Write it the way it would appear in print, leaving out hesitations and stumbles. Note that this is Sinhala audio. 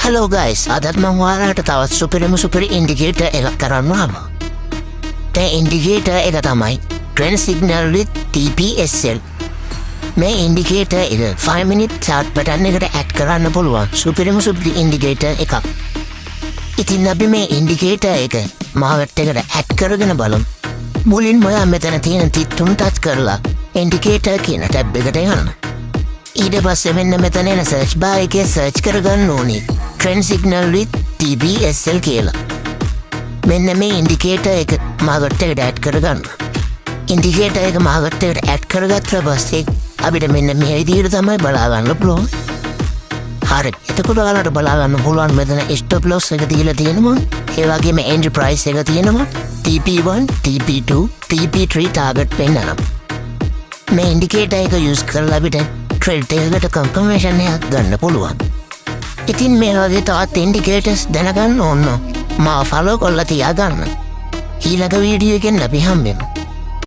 Hello guys, අදත් මම ඔයාලට තවත් සුපිරි ඉන්ඩිකේටර් එකක් කරන්න ආවා. දැන් ඉන්ඩිකේටර් එක තමයි Trend Signal with TPSL. මේ ඉන්ඩිකේටර් එක 5 minute chart pattern එකට ඇඩ් කරන්න පුළුවන් සුපිරි ඉන්ඩිකේටර් එකක්. ඉතින් අපි මේ ඉන්ඩිකේටර් එක මාකට් එකට ඇඩ් කරගෙන බලමු. මුලින්ම ඔයා මෙතන තියෙන තිත්තුන් ටච් කරලා ඉන්ඩිකේටර් කියන ටැබ් එකට යන්න. ඊට පස්සේ මෙන්න මෙතන එන සර්ච් බාර් එකේ සර්ච් කරගන්න ඕනේ Trend Signal with TPSL කියලා. මෙන්න මේ ඉන්ඩිකේටර් එක මාකට් එකට ඇඩ් කරගන්න. ඉන්ඩිකේටර් එක මාකට් එකට ඇඩ් කරගත්ත පස්සේ අපිට මෙන්න මේ විදිහට තමයි බලා ගන්න පුළුවන්. හරි. එතකොට ඔයාලට බලා ගන්න පුළුවන් මෙතන stop loss එක දීලා තියෙනවා. ඒ වගේම entry price එක තියෙනවා. TP1, TP2, TP3 target පෙන්නනවා. මේ ඉන්ඩිකේටර් එක use කරලා අපිට ට්‍රේඩ් එකකට කන්ෆර්මේෂන් එකක් ගන්න පුළුවන්. ඉතින් මේ වගේ තවත් ඉන්ඩිකේටර්ස් දැනගන්න ඕන මාව ෆලෝ කරලා තියාගන්න. ඊළඟ වීඩියෝ එකෙන් අපි හම්බෙමු.